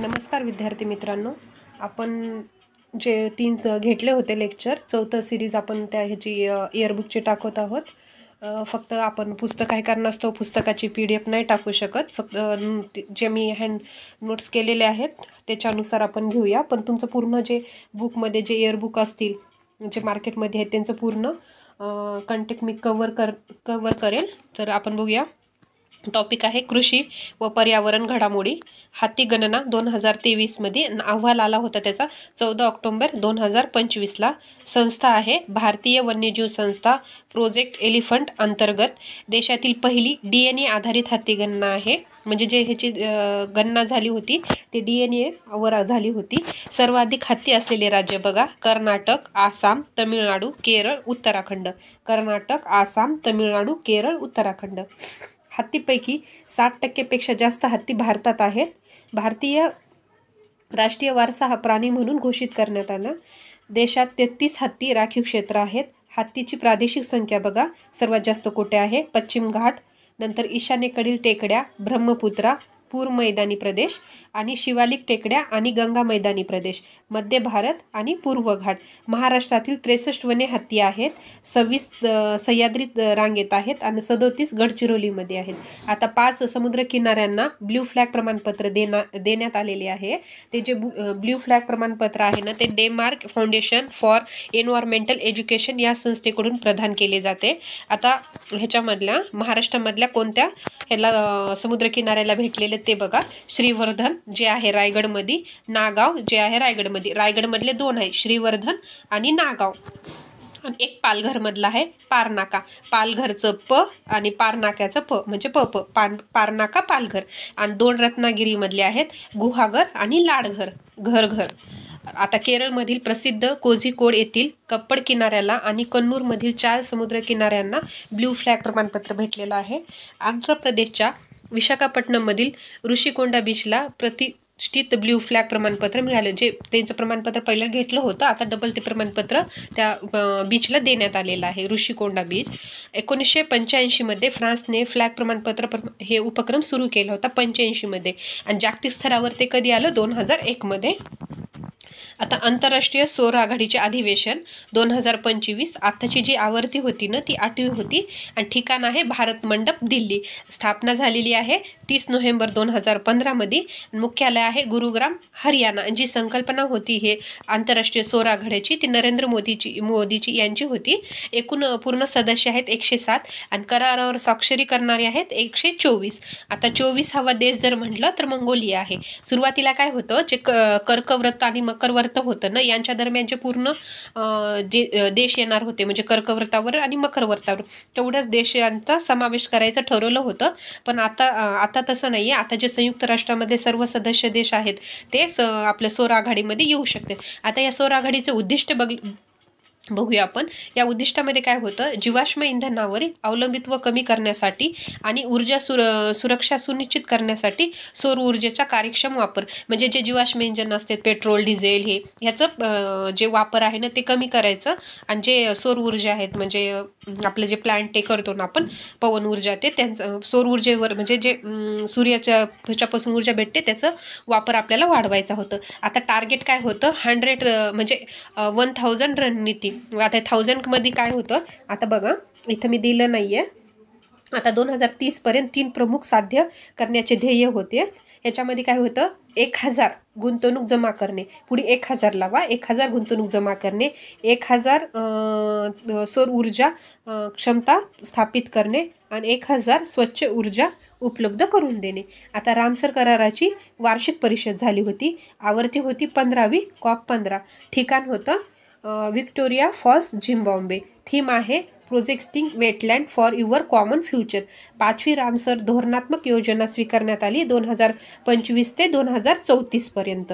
नमस्कार विद्यार्थी मित्रांनो, आपण जे 3 घेतले होते लेक्चर, चौथं सिरीज आपण त्या ह्याची इयरबुकची टाकत आहोत. फक्त आपण पुस्तक काही कारणास्तव पुस्तकाची PDF नाही टाकू शकत. फक्त जे मी हँड नोट्स केलेले आहेत त्याच्यानुसार आपण घेऊया. पण तुमचं पूर्ण जे बुकमध्ये जे इयरबुक असतील, जे मार्केटमध्ये आहेत, त्यांचं पूर्ण कंटेंट मी कवर करेल. तर आपण बघूया. टॉपिक आहे कृषी व पर्यावरण घडामोडी. हाती गणना 2023मध्ये अहवाल आला होता त्याचा 14 ऑक्टोबर 2025ला. संस्था आहे भारतीय वन्यजीव संस्था. प्रोजेक्ट एलिफंट अंतर्गत देशातील पहिली DNA आधारित हाती गणना आहे. म्हणजे जे ह्याची गणना झाली होती ते DNA वर झाली होती. सर्वाधिक हत्ती असलेले राज्य बघा, कर्नाटक, आसाम, तमिळनाडू, केरळ, उत्तराखंड. कर्नाटक, आसाम, तमिळनाडू, केरळ, उत्तराखंड. हत्तीपैकी 60% पेक्षा जास्त हत्ती भारतात आहेत. भारतीय राष्ट्रीय वारसा हा प्राणी म्हणून घोषित करण्यात आला. देशात 33 हत्ती राखीव क्षेत्र आहेत. हत्तीची प्रादेशिक संख्या बघा, सर्वात जास्त कुठे आहे? पश्चिम घाट, नंतर ईशान्येकडील टेकड्या, ब्रह्मपुत्रा, पूर मैदानी प्रदेश आणि शिवालिक टेकड्या आणि गंगा मैदानी प्रदेश, मध्य भारत आणि पूर्व घाट. महाराष्ट्रातील 63 वने हत्ती आहेत. 26 सह्याद्री रांगेत आहेत आणि 37 गडचिरोलीमध्ये आहेत. आता 5 समुद्र किनाऱ्यांना ब्ल्यू फ्लॅग प्रमाणपत्र देण्यात आलेले आहे. ते जे ब्ल्यू फ्लॅग प्रमाणपत्र आहे ना, ते Denmark foundation for environmental education या संस्थेकडून प्रदान केले जाते. आता ह्याच्यामधल्या महाराष्ट्रामधल्या कोणत्या ह्याला समुद्र किनाऱ्याला भेटलेले ते बघा. श्रीवर्धन जे आहे रायगडमध्ये, नागाव जे आहे रायगडमध्ये. रायगडमधले 2 आहे, श्रीवर्धन आणि नागाव. आणि एक पालघर मधला आहे पारनाका. पालघरचं प आणि पारनाक्याचं प म्हणजे पारनाका पालघर. आणि 2 रत्नागिरी मधले आहेत, गुहागर आणि लाडघर घरघर. आता केरळमधील प्रसिद्ध कोझिकोड येथील कप्पड किनाऱ्याला आणि कन्नूरमधील 4 समुद्र किनाऱ्यांना ब्ल्यू फ्लॅग प्रमाणपत्र भेटलेलं आहे. आंध्र प्रदेशच्या विशाखापट्टणममधील ऋषिकोंडा बीचला प्रतिष्ठित ब्ल्यू फ्लॅग प्रमाणपत्र मिळाले. जे त्यांचं प्रमाणपत्र पहिलं घेतलं होतं, आता डबल ते प्रमाणपत्र त्या बीचला देण्यात आलेलं आहे, ऋषिकोंडा बीच. 1985मध्ये फ्रान्सने फ्लॅग प्रमाणपत्र हे उपक्रम सुरू केला होता 85मध्ये. आणि जागतिक स्तरावर ते कधी आलं? 2001मध्ये. आता आंतरराष्ट्रीय सौर आघाडीचे अधिवेशन 2025. आताची जी आवृत्ती होती ना, ती 8वी होती. आणि ठिकाण आहे भारत मंडप, दिल्ली. स्थापना झालेली आहे 30 नोव्हेंबर 2015मध्ये. मुख्यालय आहे गुरुग्राम, हरियाणा. जी संकल्पना होती हे आंतरराष्ट्रीय सौर आघाडीची, ती नरेंद्र मोदीची यांची होती. एकूण पूर्ण सदस्य आहेत 107 आणि करारावर स्वाक्षरी करणारे आहेत 124. आता 24वा देश जर म्हटलं तर मंगोलिया आहे. सुरुवातीला काय होतं, जे कर्कव्रत आणि मकरव्रत होतं ना, यांच्या दरम्यान जे पूर्ण जे देश येणार होते, म्हणजे कर्कव्रतावर आणि मकरव्रतावर तेवढ्याच देशांचा समावेश करायचं ठरवलं होतं. पण आता तसं नाहीये. आता जे संयुक्त राष्ट्रामध्ये सर्व सदस्य देश आहेत ते आपल्या सौर आघाडीमध्ये येऊ शकते. आता या सौर आघाडीचे उद्दिष्ट बघूया आपण. या उद्दिष्टामध्ये काय होतं, जीवाश्म इंधनावर अवलंबित्व कमी करण्यासाठी आणि ऊर्जा सुरक्षा सुनिश्चित करण्यासाठी सौर ऊर्जेचा कार्यक्षम वापर. म्हणजे जे जीवाश्म इंधन असतात, पेट्रोल, डिझेल, ह्याचं जे वापर आहे ना, ते कमी करायचं. आणि जे सौर ऊर्जा आहेत, म्हणजे आपलं जे प्लांट ते करतो ना आपण, पवन ऊर्जा, ते त्यांचं सौर ऊर्जेवर, म्हणजे जे सूर्याच्या ह्याच्यापासून ऊर्जा भेटते त्याचं वापर आपल्याला वाढवायचा होतं. आता टार्गेट काय होतं, 100 म्हणजे 1000 रणनीती. आता 1000 मध्ये काय होतं, आता बघा इथं मी दिलं नाहीये. आता 2030 पर्यंत 3 प्रमुख साध्य करण्याचे ध्येय होते. याच्यामध्ये काय होतं, 1000 गुंतवणूक जमा करणे, पुढे 1000 लावा, 1000 गुंतवणूक जमा करणे, 1000 सौर ऊर्जा क्षमता स्थापित करणे आणि 1000 स्वच्छ ऊर्जा उपलब्ध करून देणे. आता रामसर कराराची वार्षिक परिषद झाली होती. आवृत्ती होती 15वी, COP15. ठिकाण होतं व्हिक्टोरिया फॉल्स, झिम्बाब्वे. थीम आहे projecting wetland for your common future. 5वी रामसर धोरणात्मक योजना स्वीकारण्यात आली 2025 ते 2034 पर्यंत.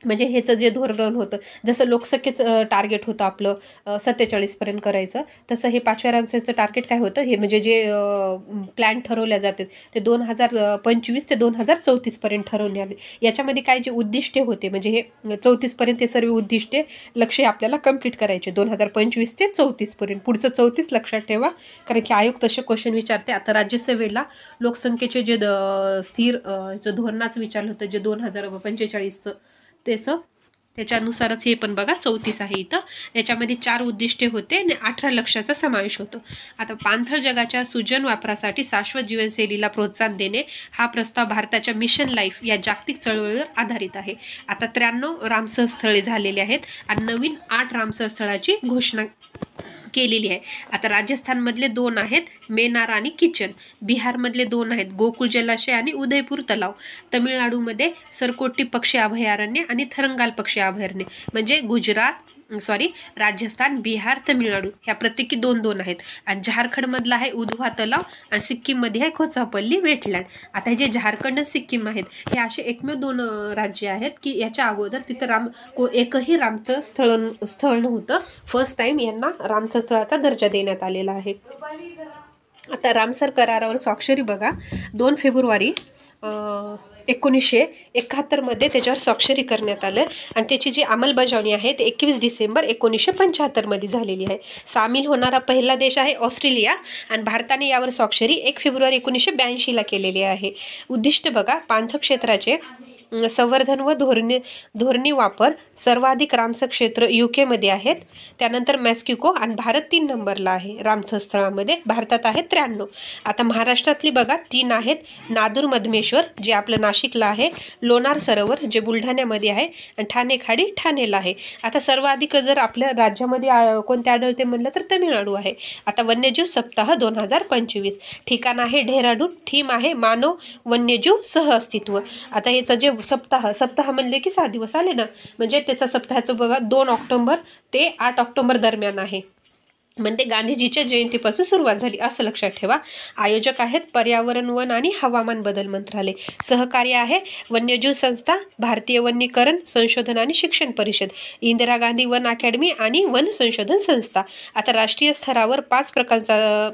म्हणजे ह्याचं जे धोरण होतं, जसं लोकसंख्येचं टार्गेट होतं आपलं 47पर्यंत करायचं, तसं हे 5व्या रामसरचं टार्गेट काय होतं, हे म्हणजे जे प्लॅन ठरवल्या जातात ते 2025 ते 2034पर्यंत ठरवले आले. याच्यामध्ये काय जे उद्दिष्टे होते, म्हणजे हे 34पर्यंत ते सर्व उद्दिष्टे लक्ष्य आपल्याला कंप्लीट करायचे 2025 ते 34पर्यंत. पुढचं 34 लक्षात ठेवा, कारण की आयोग तसे क्वेश्चन विचारते. आता राज्यसभेला लोकसंख्येचे जे स्थिर धोरणाचं विचारलं होतं, जे 2045चं त्याचं, त्याच्यानुसारच हे पण बघा 34 आहे इथं. याच्यामध्ये 4 उद्दिष्टे होते आणि 18 लक्ष्याचा समावेश होतो. आता पाणथळ जगाच्या सुजन वापरासाठी शाश्वत जीवनशैलीला प्रोत्साहन देणे हा प्रस्ताव भारताच्या मिशन लाईफ या जागतिक चळवळीवर आधारित आहे. आता 93 रामसर स्थळे झालेली आहेत आणि नवीन 8 रामसर स्थळाची घोषणा केलेली आहे. आता राजस्थानमधले 2 आहेत, मेनार आणि किचन. बिहारमधले 2 आहेत, गोकुळ जलाशय आणि उदयपूर तलाव. तमिळनाडूमध्ये सरकोटी पक्षी अभयारण्य आणि थरंगाल पक्षी अभयारण्य. म्हणजे राजस्थान, बिहार, तमिळनाडू ह्या प्रत्येकी 2-2 आहेत. आणि झारखंडमधला आहे उधवा तलाव आणि सिक्कीममध्ये आहे खोचापल्ली वेटलँड. आता हे जे झारखंड आणि सिक्कीम आहेत, हे असे एकमेव 2 राज्य आहेत की याच्या अगोदर तिथं एकही रामसर स्थळ नव्हतं. फर्स्ट टाइम यांना रामसर स्थळाचा दर्जा देण्यात आलेला आहे. आता रामसर करारावर स्वाक्षरी बघा, 2 फेब्रुवारी 1971 मध्ये त्याच्यावर स्वाक्षरी करण्यात आलं आणि त्याची जी अंमलबजावणी आहे ते 21 डिसेंबर 1975 मध्ये झालेली आहे. सामील होणारा पहिला देश आहे ऑस्ट्रेलिया आणि भारताने यावर स्वाक्षरी 1 फेब्रुवारी 1982 केलेली आहे. उद्दिष्ट बघा, पाणथळ क्षेत्राचे संवर्धन व धोरणी वापर. सर्वाधिक रामसर क्षेत्र UK आहेत, त्यानंतर मेक्सिको आणि भारत 3 नंबरला आहे रामसर स्थळामध्ये. भारतात आहे 93. आता महाराष्ट्रातली बघा 3 आहेत, नादूर मधमेश्वर जे आपलं नाशिकला आहे, लोणार सरोवर जे बुलढाण्यामध्ये आहे आणि ठाणे खाडी ठाणेला आहे. आता सर्वाधिक जर आपल्या राज्यामध्ये कोणते आढळते म्हणलं तर तमिळनाडू आहे. आता वन्यजीव सप्ताह 2025. ठिकाण आहे डेहराडून. थीम आहे मानव वन्यजीव सहअस्तित्व. आता याचं जे सप्ताह म्हणले की 7 दिवस आले ना, म्हणजे त्याचा सप्ताहाचं बघा 2 ऑक्टोबर ते 8 ऑक्टोबर दरम्यान आहे. म्हणजे गांधीजीच्या जयंतीपासून सुरुवात झाली असं लक्षात ठेवा. आयोजक आहेत पर्यावरण, वन आणि हवामान बदल मंत्रालय. सहकार्य आहे वन्यजीव संस्था, भारतीय वनीकरण संशोधन आणि शिक्षण परिषद, इंदिरा गांधी वन अकॅडमी आणि वन संशोधन संस्था. आता राष्ट्रीय स्तरावर 5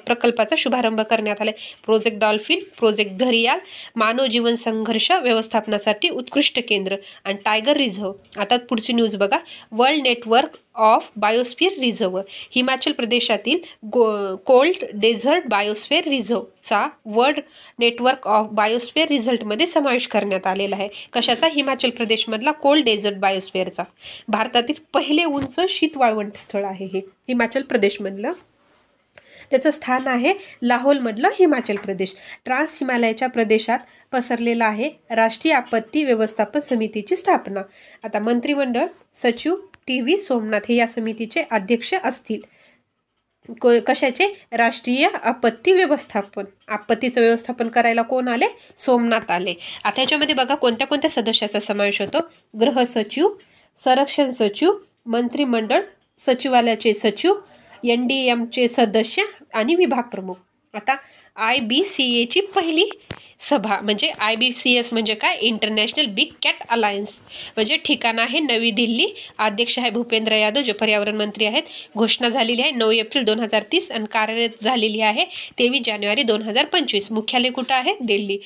प्रकल्पाचा शुभारंभ करण्यात आला. प्रोजेक्ट डॉल्फिन, प्रोजेक्ट घरियाल, मानव जीवन संघर्ष व्यवस्थापनासाठी उत्कृष्ट केंद्र आणि टायगर रिझर्व. आता पुढची न्यूज बघा, world network of biosphere reserve. Himachal प्रदेशातील कोल्ड डेझर्ट बायोस्फिअर रिझर्वचा वर्ल्ड नेटवर्क ऑफ बायोस्फिअर रिझल्टमध्ये समावेश करण्यात आलेला आहे. कशाचा? हिमाचल प्रदेशमधला कोल्ड डेझर्ट बायोस्फिअरचा. भारतातील पहिले उंच शीत वाळवंट स्थळ आहे हे हिमाचल प्रदेशमधलं. त्याचं स्थान आहे लाहौलमधलं हिमाचल प्रदेश. ट्रान्स हिमालयाच्या प्रदेशात पसरलेला आहे. राष्ट्रीय आपत्ती व्यवस्थापन समितीची स्थापना. आता मंत्रिमंडळ सचिव TV सोमनाथ हे या समितीचे अध्यक्ष असतील. कशाचे? राष्ट्रीय आपत्ती व्यवस्थापन. आपत्तीचं व्यवस्थापन करायला कोण आले? सोमनाथ आले. आता याच्यामध्ये बघा कोणत्या कोणत्या सदस्याचा समावेश होतो. गृह सचिव, संरक्षण सचिव, मंत्रिमंडळ सचिवालयाचे सचिव, NDMचे सदस्य आणि विभाग प्रमुख. आता IBCA ची पहिली सभा म्हणजे IBCS म्हणजे काय? International big cat alliance. म्हणजे ठिकाण आहे नवी दिल्ली. अध्यक्ष आहे भूपेंद्र यादव जे पर्यावरण मंत्री आहेत. घोषणा झालेली आहे 9 एप्रिल 2030 आणि कार्यरत झालेली आहे 23 जानेवारी 2025. मुख्यालय कुठं आहे? दिल्ली.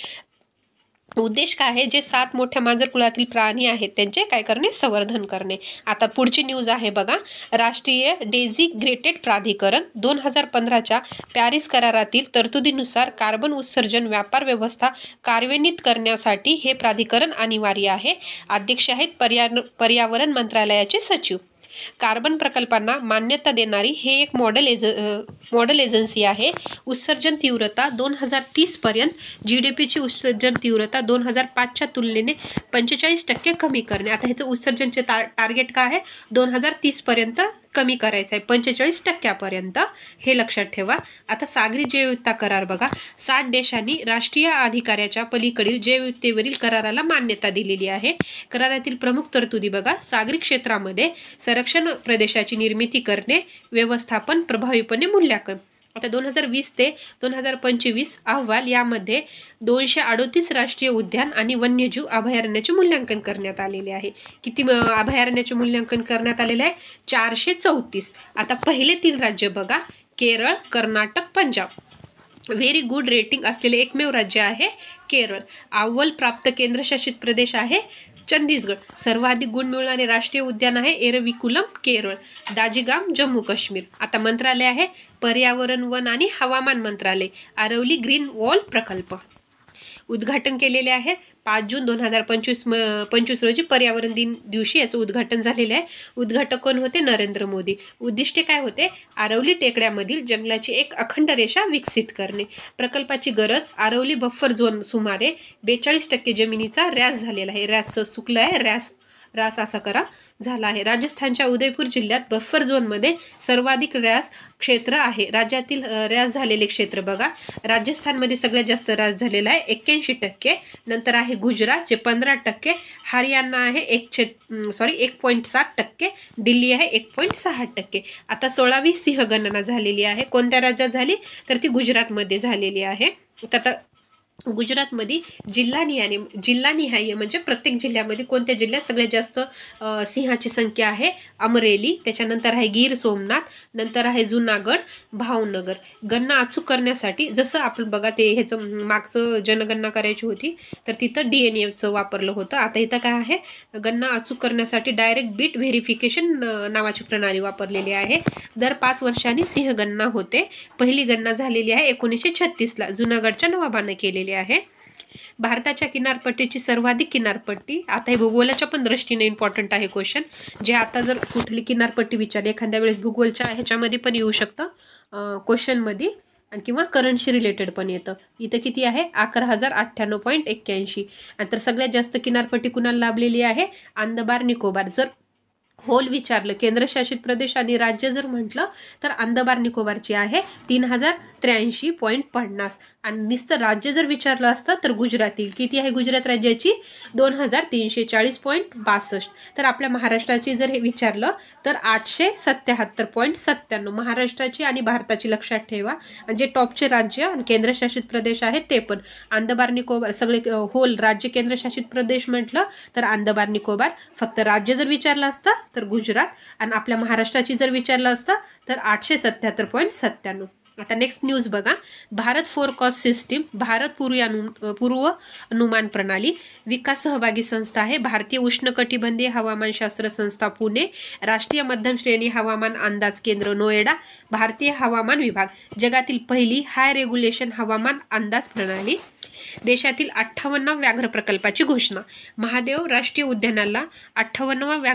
उद्देश काय आहे? जे 7 मोठ्या मांजर कुळातील प्राणी आहेत त्यांचे काय करणे? संवर्धन करणे. आता पुढची न्यूज आहे बघा, राष्ट्रीय डेझिग्नेटेड प्राधिकरण 2015च्या पॅरिस करारातील तरतुदीनुसार कार्बन उत्सर्जन व्यापार व्यवस्था कार्यान्वित करण्यासाठी हे प्राधिकरण अनिवार्य आहे. अध्यक्ष आहेत पर्यावरण मंत्रालयाचे सचिव. कार्बन प्रकल्पांना मान्यता देणारी हे एक मॉडेल एजन्सी आहे. उत्सर्जन तीव्रता 2030 पर्यंत GDPची उत्सर्जन तीव्रता 2005च्या तुलनेने 45% कमी करणे. आता ह्याचं उत्सर्जनचे टार्गेट काय आहे? 2030 पर्यंत कमी करायचं आहे 45% हे लक्षात ठेवा. आता सागरी जैवविविधता करार बघा, 60 देशांनी राष्ट्रीय अधिकाऱ्याच्या पलीकडील जैवविविधतेवरील कराराला मान्यता दिलेली आहे. करारातील प्रमुख तरतुदी बघा, सागरी क्षेत्रामध्ये संरक्षण प्रदेशाची निर्मिती करणे, व्यवस्थापन, प्रभावीपणे मूल्यांकन. आता 2020 ते 2025 अहवाल यामध्ये 238 राष्ट्रीय उद्यान आणि वन्यजीव अभयारण्याचे मूल्यांकन करण्यात आलेले आहे. किती अभयारण्याचे मूल्यांकन करण्यात आलेले आहे? 434. आता पहिले 3 राज्य बघा, Kerala, Karnataka, Punjab. Very good rating असलेले एकमेव राज्य आहे केरळ. अव्वल प्राप्त केंद्रशासित प्रदेश आहे छत्तीसगड. सर्वाधिक गुण मिळणारे राष्ट्रीय उद्यान आहे एरविकुलम, केरळ. दाजिगाम, जम्मू काश्मीर. आता मंत्रालय आहे पर्यावरण, वन आणि हवामान मंत्रालय. आरवली ग्रीन वॉल प्रकल्प. उद्घाटन केलेले आहे 5 जून 2025 रोजी पर्यावरण दिन दिवशी याचं उद्घाटन झालेलं आहे. उद्घाटक कोण होते? नरेंद्र मोदी. उद्दिष्टे काय होते? आरवली टेकड्यामधील जंगलाची एक अखंड रेषा विकसित करणे. प्रकल्पाची गरज, आरवली बफर झोन सुमारे 42% जमिनीचा रॅस झालेला आहे. रॅस सुकलं आहे, रास असा करा झाला आहे. राजस्थानच्या उदयपूर जिल्ह्यात बफर झोनमध्ये सर्वाधिक रॅस क्षेत्र आहे. राज्यातील रॅस झालेले क्षेत्र बघा, राजस्थानमध्ये सगळ्यात जास्त रॅस झालेला आहे 81%. नंतर आहे गुजरात जे 15%, हरियाणा आहे 1.7%, दिल्ली आहे 1.6%. आता 16वी सिंहगणना झालेली आहे. कोणत्या राज्यात झाली? तर ती गुजरातमध्ये झालेली आहे. आता गुजरातमध्ये जिल्हानिहाय म्हणजे प्रत्येक जिल्ह्यामध्ये कोणत्या जिल्ह्यात सगळ्यात जास्त सिंहाची संख्या आहे? अमरेली. त्याच्यानंतर आहे गीर सोमनाथ. नंतर आहे जुनागड, भावनगर. गणना अचूक करण्यासाठी जसं आपण बघा ते ह्याचं मागचं जनगणना करायची होती तर तिथं DNAचं वापरलं होतं. आता इथं काय आहे? गणना अचूक करण्यासाठी डायरेक्ट बीट व्हेरिफिकेशन नावाची प्रणाली वापरलेली आहे. दर 5 वर्षांनी सिंहगणना होते. पहिली गणना झालेली आहे 1936ला जुनागडच्या नवाबाने केलेली आहे. भारताच्या किनारपट्टीची सर्वाधिक किनारपट्टी. आता हे भूगोलाच्या पण दृष्टीने इम्पॉर्टंट आहे क्वेश्चन. जे आता जर कुठली किनारपट्टी विचारली एखाद्या वेळेस भूगोलच्या ह्याच्यामध्ये पण येऊ शकतं क्वेश्चनमध्ये किंवा करंटशी रिलेटेड पण येतं. इथं किती आहे? 11,098.81. तर सगळ्यात जास्त किनारपट्टी कुणाला लाभलेली आहे? अंदमान निकोबार. जर होल विचारलं केंद्रशासित प्रदेश आणि राज्य जर म्हटलं तर अंदमान निकोबारची आहे 3083.50. आणि नुसतं राज्य जर विचारलं असतं तर गुजरातील किती आहे? गुजरात राज्याची 2340.62. तर आपल्या महाराष्ट्राची जर हे विचारलं तर 877.97. महाराष्ट्राची आणि भारताची लक्षात ठेवा. आणि जे टॉपचे राज्य आणि केंद्रशासित प्रदेश आहेत ते पण अंदमान निकोबार. सगळे होल राज्य केंद्रशासित प्रदेश म्हटलं तर अंदमान निकोबार. फक्त राज्य जर विचारलं असतं तर गुजरात आणि आपल्या महाराष्ट्राची जर विचारलं असतं तर 877.97. आता नेक्स्ट न्यूज बघा. भारत फोरकास्ट सिस्टीम, भारत पूर्व अनुमान प्रणाली विकास सहभागी संस्था आहे. भारतीय उष्णकटिबंधीय हवामानशास्त्र संस्था पुणे, राष्ट्रीय मध्यम श्रेणी हवामान अंदाज केंद्र नोएडा, भारतीय हवामान विभाग. जगातील पहिली हाय रेग्युलेशन हवामान अंदाज प्रणाली. देशातील 58व्या व्याघ्र प्रकल्पाची घोषणा. महादेव राष्ट्रीय उद्यानाला 58वा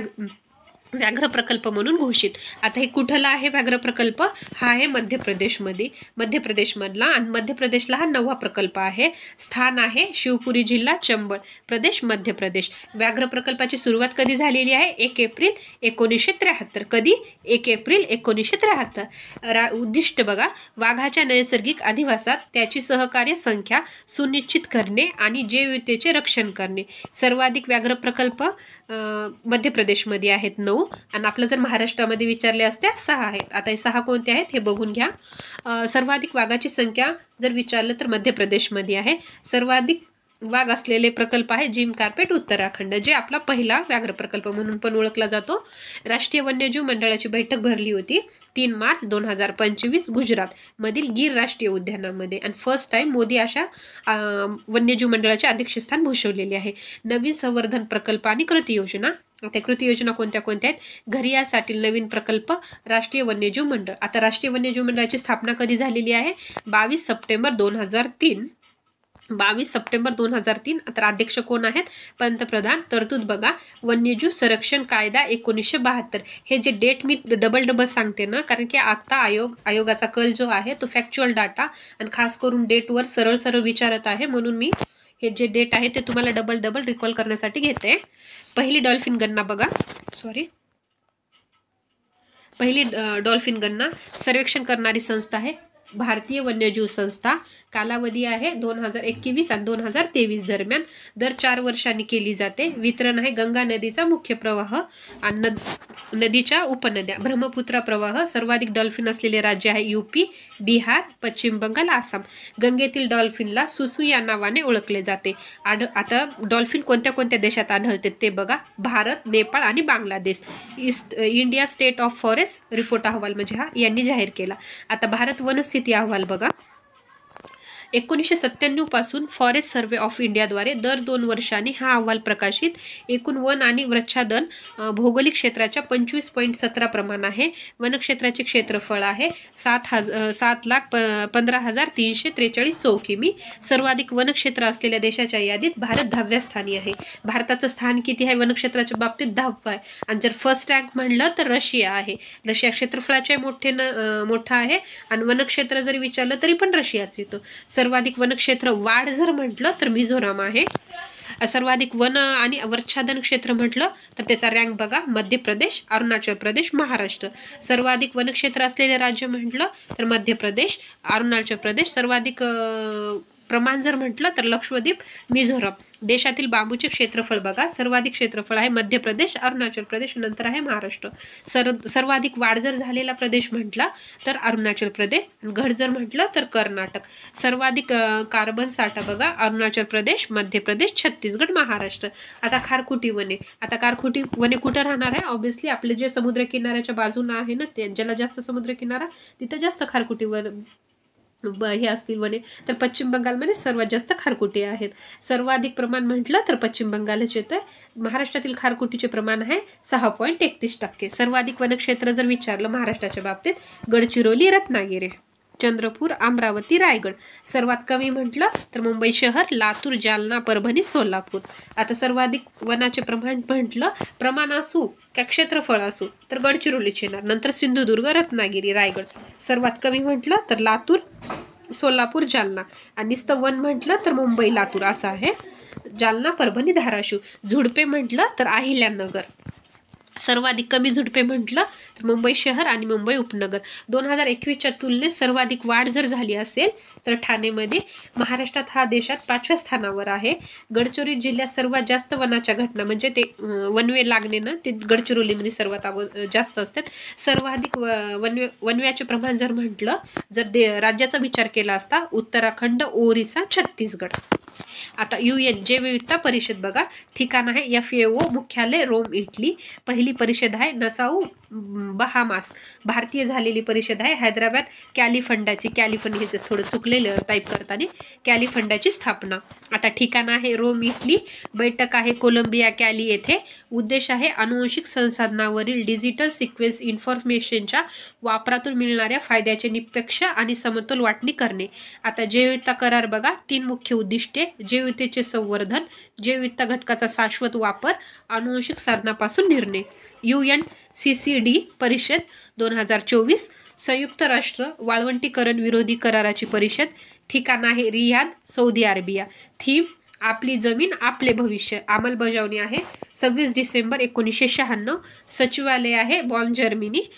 व्याघ्र प्रकल्प म्हणून घोषित. आता हे कुठला आहे व्याघ्र प्रकल्प? हा आहे मध्य प्रदेशमधला. आणि मध्य प्रदेशला हा 9वा प्रकल्प आहे. स्थान आहे शिवपुरी जिल्हा, चंबळ प्रदेश, मध्य प्रदेश. व्याघ्र प्रकल्पाची सुरुवात कधी झालेली आहे? 1 एप्रिल 1973. कधी? 1 एप्रिल 1973. उद्दिष्ट बघा, वाघाच्या नैसर्गिक अधिवासात त्याची सहकार्य संख्या सुनिश्चित करणे आणि जैवविविधतेचे रक्षण करणे. सर्वाधिक व्याघ्र प्रकल्प मध्य प्रदेशमध्ये आहेत 9. आणि आपलं जर महाराष्ट्रामध्ये विचारले असते 6 आहेत. आता हे 6 कोणते आहेत हे बघून घ्या. सर्वाधिक वाघाची संख्या जर विचारलं तर मध्य प्रदेशमध्ये आहे. सर्वाधिक वाघ असलेले प्रकल्प आहे जिम कार्पेट, उत्तराखंड, जे आपला पहिला व्याघ्र प्रकल्प म्हणून पण ओळखला जातो. राष्ट्रीय वन्यजीव मंडळाची बैठक भरली होती 3 मार्च 2025 गुजरात मधील गीर राष्ट्रीय उद्यानामध्ये. आणि फर्स्ट टाइम मोदी अशा वन्यजीव मंडळाचे अध्यक्षस्थान भूषवलेले आहे. नवीन संवर्धन प्रकल्प आणि कृती योजना. त्या कृती योजना कोणत्या कोणत्या आहेत? घरियासाठी नवीन प्रकल्प, राष्ट्रीय वन्यजीव मंडळ. आता राष्ट्रीय वन्यजीव मंडळाची स्थापना कधी झालेली आहे? 22 सप्टेंबर 2003. 22 सप्टेंबर 2003. तर अध्यक्ष कोण आहेत? पंतप्रधान. तरतूद बघा, वन्यजीव संरक्षण कायदा 1972. हे जे डेट मी डबल सांगते ना, कारण की आता आयोगाचा कल जो आहे तो फॅक्च्युअल डाटा आणि खास करून डेटवर सरळ विचारत आहे, म्हणून मी हे जे डेट आहे ते तुम्हाला डबल रिकॉल करण्यासाठी घेते. पहिली डॉल्फिन गणना बघा. पहिली डॉल्फिन गणना सर्वेक्षण करणारी संस्था आहे भारतीय वन्यजीव संस्था, कालावधी आहे 2021 आणि 2023 दरम्यान, दर 4 वर्षांनी केली जाते. वितरण आहे गंगा नदीचा मुख्य प्रवाह आणि नदीच्या उपनद्या, ब्रह्मपुत्रा प्रवाह. सर्वाधिक डॉल्फिन असलेले राज्य आहे यूपी, बिहार, पश्चिम बंगाल, आसाम. गंगेतील डॉल्फिनला सुसू या नावाने ओळखले जाते. आता डॉल्फिन कोणत्या कोणत्या देशात आढळते ते बघा. भारत, नेपाळ आणि Bangladesh. India state of forest report अहवाल म्हणजे हा यांनी जाहीर केला. आता भारत वनस्थिती अहवाल बघा. 1997 पासून फॉरेस्ट सर्व्हे ऑफ इंडियाद्वारे दर 2 वर्षांनी हा अहवाल प्रकाशित. एकूण वन आणि वृक्षादन भौगोलिक क्षेत्राच्या 25.17 प्रमाण आहे. वनक्षेत्राचे क्षेत्रफळ आहे 7,15,343 चौकिमी. सर्वाधिक वनक्षेत्र असलेल्या देशाच्या यादीत भारत 10व्या स्थानी आहे. भारताचं स्थान किती आहे वनक्षेत्राच्या बाबतीत? 10वा आहे. आणि जर फर्स्ट रँक म्हणलं तर रशिया आहे. रशिया क्षेत्रफळाचे मोठा आहे आणि वनक्षेत्र जरी विचारलं तरी पण रशियाच येतो. सर्वाधिक वनक्षेत्र वाढ जर म्हटलं तर मिझोराम आहे. सर्वाधिक वन आणि वृक्षादन क्षेत्र म्हटलं तर त्याचा रँक बघा. मध्य प्रदेश, अरुणाचल प्रदेश, महाराष्ट्र. सर्वाधिक वनक्षेत्र असलेले राज्य म्हटलं तर मध्य प्रदेश, अरुणाचल प्रदेश. सर्वाधिक प्रमाण जर म्हटलं तर लक्षद्वीप, मिझोराम. देशातील बांबूचे क्षेत्रफळ बघा. सर्वाधिक क्षेत्रफळ आहे मध्य प्रदेश, अरुणाचल प्रदेश, नंतर आहे महाराष्ट्र. सर्वाधिक वाढ जर झालेला प्रदेश म्हटला तर अरुणाचल प्रदेश. घट जर म्हटलं तर कर्नाटक. सर्वाधिक कार्बन साठा बघा. अरुणाचल प्रदेश, मध्य प्रदेश, छत्तीसगड, महाराष्ट्र. आता खारफुटी वने. आता खारफुटी वने कुठं राहणार आहे? ऑब्व्हियसली आपले जे समुद्र किनाऱ्याच्या बाजूने आहे ना, ज्याला जास्त समुद्र किनारा तिथं जास्त खारफुटी वन हे असतील वने. तर पश्चिम बंगालमध्ये सर्वात जास्त खारकुटी आहेत. सर्वाधिक प्रमाण म्हटलं तर पश्चिम बंगालच येतं. महाराष्ट्रातील खारकुटीचे प्रमाण आहे 6.31%. सर्वाधिक वनक्षेत्र जर विचारलं महाराष्ट्राच्या बाबतीत, गडचिरोली, रत्नागिरी, चंद्रपूर, अमरावती, रायगड. सर्वात कमी म्हटलं तर मुंबई शहर, लातूर, जालना, परभणी, सोलापूर. आता सर्वाधिक वनाचे प्रमाण म्हटलं, प्रमाण असू का क्षेत्रफळ असू तर गडचिरोलीचे येणार. नंतर सिंधुदुर्ग, रत्नागिरी, रायगड. सर्वात कमी म्हटलं तर लातूर, सोलापूर, जालना. आणि नुसतं वन म्हटलं तर मुंबई, लातूर असं आहे. जालना, परभणी, धाराशिव. झुडपे म्हटलं तर अहिल्यानगर. सर्वाधिक कमी झुडपे म्हटलं तर मुंबई शहर आणि मुंबई उपनगर. 2021च्या तुलनेत सर्वाधिक वाढ जर झाली असेल तर ठाणेमध्ये. महाराष्ट्रात हा देशात 5व्या स्थानावर आहे. गडचिरोली जिल्ह्यात सर्वात जास्त वनाच्या घटना म्हणजे ते वनवे लागणे ना, ते गडचिरोलीमध्ये सर्वात जास्त असतात. सर्वाधिक वनव्याचे प्रमाण जर म्हटलं, जर राज्याचा विचार केला असता, उत्तराखंड, ओरिसा, छत्तीसगड. आता UN जैवविविधता परिषद बघा. ठिकाण आहे FAO, मुख्यालय रोम, इटली. पहिली परिषद आहे नसाऊ, बहामास. भारतीय झालेली परिषद आहे हैदराबाद. कॅलिफंडाची, कॅलिफंड हे थोडं चुकलेलं टाईप करताना, कॅलिफंडाची स्थापना. आता ठिकाण आहे रोम, इटली. बैठक आहे कोलंबिया, कॅली येथे. उद्देश आहे अनुवंशिक संसाधनावरील डिजिटल सिक्वेन्स इन्फॉर्मेशनच्या वापरातून मिळणाऱ्या फायद्याचे निष्पक्ष आणि समतोल वाटणी करणे. आता जैवविविधता करार बघा. 3 मुख्य उद्दिष्टे: जैवविविधतेचे संवर्धन, जैवविविधता घटकाचा शाश्वत वापर, अनुवंशिक साधनापासून निर्णय. UNCCD परिषद 2024. संयुक्त राष्ट्र वाळवंटीकरण विरोधी कराराची परिषद. ठिकाण आहे रियाद, सौदी अरेबिया. थीम आपली जमीन आपले भविष्य. अंमलबजावणी आहे 26 डिसेंबर 1996. सचिवालय आहे बॉन, जर्मनी.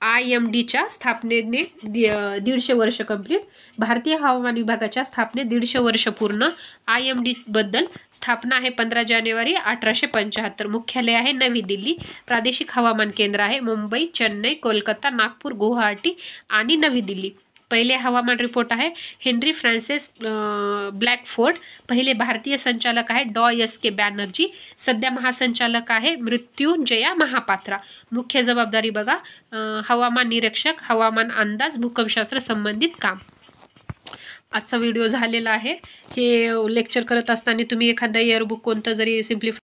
IMDच्या स्थापनेने 150 वर्ष कंप्लीट. भारतीय हवामान विभागाच्या स्थापनेत 150 वर्ष पूर्ण. IMD बद्दल स्थापना आहे 15 जानेवारी 1875. मुख्यालय आहे नवी दिल्ली. प्रादेशिक हवामान केंद्र आहे मुंबई, चेन्नई, कोलकाता, नागपूर, गुवाहाटी आणि नवी दिल्ली. पहिले हवामान रिपोर्ट आहे हेनरी फ्रान्सिस ब्लॅकफोर्ड. पहिले भारतीय संचालक आहे डॉ SK बॅनर्जी. सध्या महासंचालक आहे मृत्युंजया महापात्रा. मुख्य जबाबदारी बघा. हवामान निरीक्षक, हवामान अंदाज, भूकंपशास्त्र संबंधित काम. आजचा व्हिडिओ झालेला आहे. हे लेक्चर करत असताना तुम्ही एखादा इयरबुक कोणतं जरी सिम्प्लिफाय